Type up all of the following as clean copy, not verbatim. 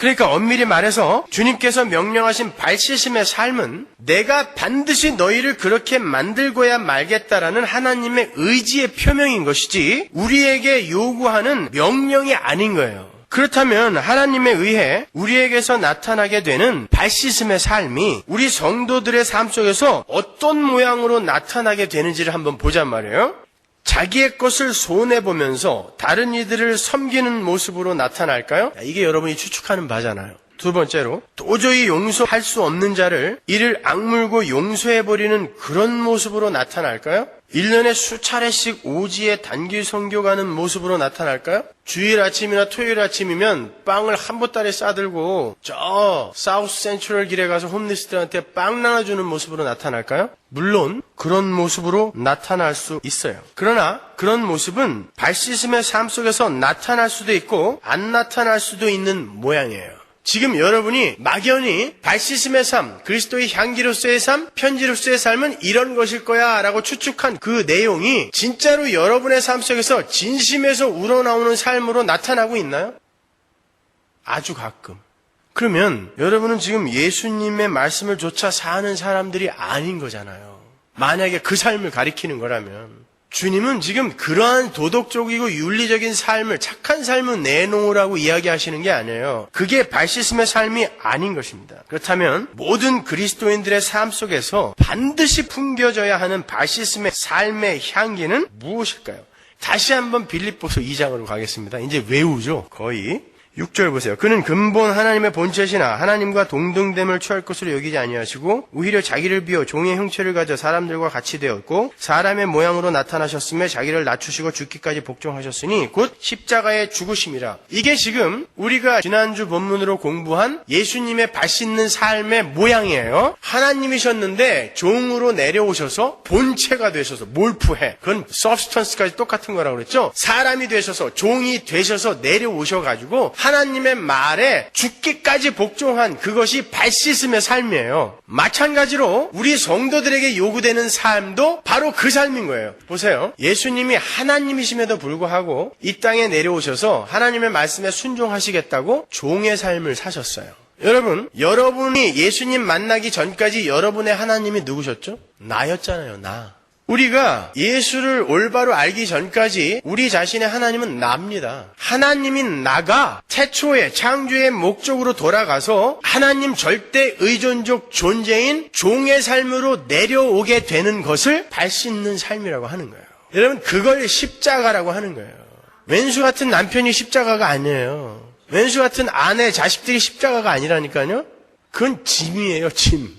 그러니까 엄밀히 말해서 주님께서 명령하신 발씻음의 삶은 내가 반드시 너희를 그렇게 만들고야 말겠다라는 하나님의 의지의 표명인 것이지 우리에게 요구하는 명령이 아닌 거예요. 그렇다면 하나님에 의해 우리에게서 나타나게 되는 발씻음의 삶이 우리 성도들의 삶 속에서 어떤 모양으로 나타나게 되는지를 한번 보자 말이에요. 자기의 것을 손해보면서 다른 이들을 섬기는 모습으로 나타날까요? 이게 여러분이 추측하는 바잖아요. 두 번째로 도저히 용서할 수 없는 자를 이를 악물고 용서해버리는 그런 모습으로 나타날까요? 1년에 수차례씩 오지에 단기 선교 가는 모습으로 나타날까요? 주일 아침이나 토요일 아침이면 빵을 한 보따리 싸들고 저 사우스 센트럴 길에 가서 홈리스들한테 빵 나눠주는 모습으로 나타날까요? 물론 그런 모습으로 나타날 수 있어요. 그러나 그런 모습은 발씻음의 삶 속에서 나타날 수도 있고 안 나타날 수도 있는 모양이에요. 지금 여러분이 막연히 발씻음의 삶, 그리스도의 향기로서의 삶, 편지로서의 삶은 이런 것일 거야 라고 추측한 그 내용이 진짜로 여러분의 삶 속에서 진심에서 우러나오는 삶으로 나타나고 있나요? 아주 가끔. 그러면 여러분은 지금 예수님의 말씀을 조차 사는 사람들이 아닌 거잖아요. 만약에 그 삶을 가리키는 거라면. 주님은 지금 그러한 도덕적이고 윤리적인 삶을, 착한 삶을 내놓으라고 이야기하시는 게 아니에요. 그게 발씻음의 삶이 아닌 것입니다. 그렇다면 모든 그리스도인들의 삶 속에서 반드시 풍겨져야 하는 발씻음의 삶의 향기는 무엇일까요? 다시 한번 빌립보서 2장으로 가겠습니다. 이제 외우죠. 거의. 6절 보세요. 그는 근본 하나님의 본체시나 하나님과 동등됨을 취할 것으로 여기지 아니하시고 오히려 자기를 비워 종의 형체를 가져 사람들과 같이 되었고 사람의 모양으로 나타나셨으며 자기를 낮추시고 죽기까지 복종하셨으니 곧 십자가의 죽으심이라. 이게 지금 우리가 지난주 본문으로 공부한 예수님의 발씻는 삶의 모양이에요. 하나님이셨는데 종으로 내려오셔서 본체가 되셔서 몰프해. 그건 substance까지 똑같은 거라고 그랬죠. 사람이 되셔서 종이 되셔서 내려오셔가지고 하나님의 말에 죽기까지 복종한 그것이 발씻음의 삶이에요. 마찬가지로 우리 성도들에게 요구되는 삶도 바로 그 삶인 거예요. 보세요. 예수님이 하나님이심에도 불구하고 이 땅에 내려오셔서 하나님의 말씀에 순종하시겠다고 종의 삶을 사셨어요. 여러분이 예수님 만나기 전까지 여러분의 하나님이 누구셨죠? 나였잖아요, 나. 우리가 예수를 올바로 알기 전까지 우리 자신의 하나님은 나입니다. 하나님인 나가 태초의 창조의 목적으로 돌아가서 하나님 절대 의존적 존재인 종의 삶으로 내려오게 되는 것을 발씻는 삶이라고 하는 거예요. 여러분, 그걸 십자가라고 하는 거예요. 왼수 같은 남편이 십자가가 아니에요. 왼수 같은 아내, 자식들이 십자가가 아니라니까요. 그건 짐이에요, 짐.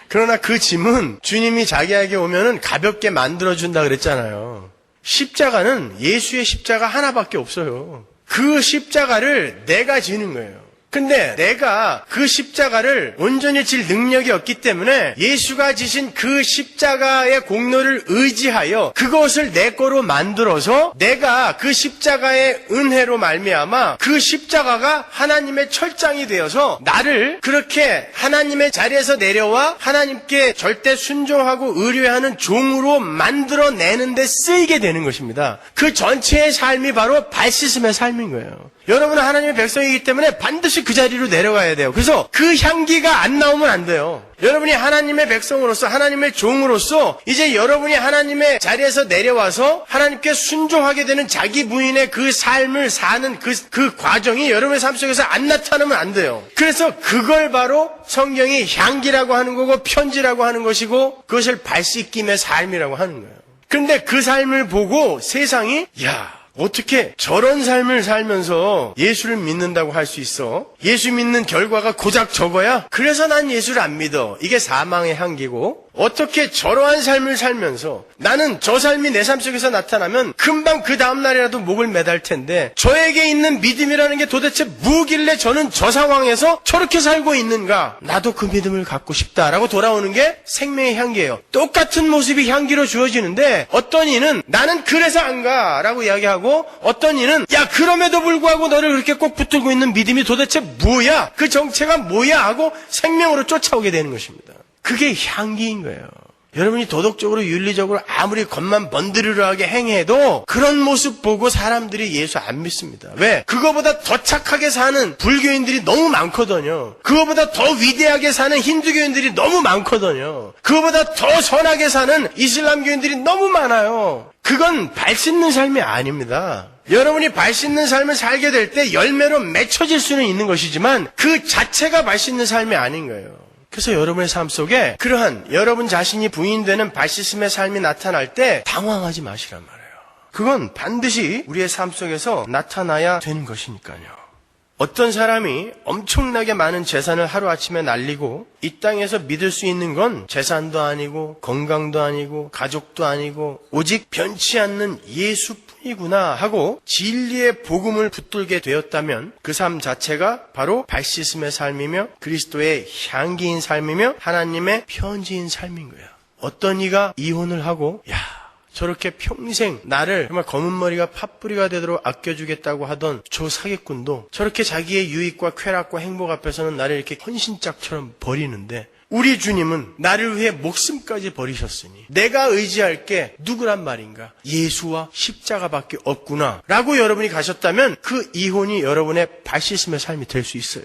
그러나 그 짐은 주님이 자기에게 오면은 가볍게 만들어준다 그랬잖아요. 십자가는 예수의 십자가 하나밖에 없어요. 그 십자가를 내가 지는 거예요. 근데 내가 그 십자가를 온전히 질 능력이 없기 때문에 예수가 지신 그 십자가의 공로를 의지하여 그것을 내 거로 만들어서 내가 그 십자가의 은혜로 말미암아 그 십자가가 하나님의 철장이 되어서 나를 그렇게 하나님의 자리에서 내려와 하나님께 절대 순종하고 의뢰하는 종으로 만들어내는 데 쓰이게 되는 것입니다. 그 전체의 삶이 바로 발씻음의 삶인 거예요. 여러분은 하나님의 백성이기 때문에 반드시 그 자리로 내려가야 돼요. 그래서 그 향기가 안 나오면 안 돼요. 여러분이 하나님의 백성으로서 하나님의 종으로서 이제 여러분이 하나님의 자리에서 내려와서 하나님께 순종하게 되는 자기 부인의 그 삶을 사는 그 과정이 여러분의 삶 속에서 안 나타나면 안 돼요. 그래서 그걸 바로 성경이 향기라고 하는 거고 편지라고 하는 것이고 그것을 발씻김의 삶이라고 하는 거예요. 그런데 그 삶을 보고 세상이 어떻게 저런 삶을 살면서 예수를 믿는다고 할 수 있어? 예수 믿는 결과가 고작 저거야? 그래서 난 예수를 안 믿어. 이게 사망의 향기고 어떻게 저러한 삶을 살면서 나는 저 삶이 내 삶 속에서 나타나면 금방 그 다음 날이라도 목을 매달 텐데 저에게 있는 믿음이라는 게 도대체 뭐길래 저는 저 상황에서 저렇게 살고 있는가? 나도 그 믿음을 갖고 싶다라고 돌아오는 게 생명의 향기예요. 똑같은 모습이 향기로 주어지는데 어떤 이는 나는 그래서 안 가라고 이야기하고 어떤 이는 그럼에도 불구하고 너를 그렇게 꼭 붙들고 있는 믿음이 도대체 뭐야? 그 정체가 뭐야? 하고 생명으로 쫓아오게 되는 것입니다. 그게 향기인 거예요. 여러분이 도덕적으로 윤리적으로 아무리 겉만 번드르르하게 행해도 그런 모습 보고 사람들이 예수 안 믿습니다. 왜? 그거보다 더 착하게 사는 불교인들이 너무 많거든요. 그거보다 더 위대하게 사는 힌두교인들이 너무 많거든요. 그거보다 더 선하게 사는 이슬람교인들이 너무 많아요. 그건 발 씻는 삶이 아닙니다. 여러분이 발 씻는 삶을 살게 될 때 열매로 맺혀질 수는 있는 것이지만 그 자체가 발 씻는 삶이 아닌 거예요. 그래서 여러분의 삶 속에 그러한 여러분 자신이 부인되는 발 씻음의 삶이 나타날 때 당황하지 마시란 말이에요. 그건 반드시 우리의 삶 속에서 나타나야 되는 것이니까요. 어떤 사람이 엄청나게 많은 재산을 하루아침에 날리고 이 땅에서 믿을 수 있는 건 재산도 아니고 건강도 아니고 가족도 아니고 오직 변치 않는 예수뿐이구나 하고 진리의 복음을 붙들게 되었다면 그 삶 자체가 바로 발 씻음의 삶이며 그리스도의 향기인 삶이며 하나님의 편지인 삶인 거야. 어떤 이가 이혼을 하고 저렇게 평생 나를 정말 검은 머리가 팥뿌리가 되도록 아껴주겠다고 하던 저 사기꾼도 저렇게 자기의 유익과 쾌락과 행복 앞에서는 나를 이렇게 헌신짝처럼 버리는데 우리 주님은 나를 위해 목숨까지 버리셨으니 내가 의지할 게 누구란 말인가? 예수와 십자가밖에 없구나 라고 여러분이 가셨다면 그 이혼이 여러분의 발 씻음의 삶이 될 수 있어요.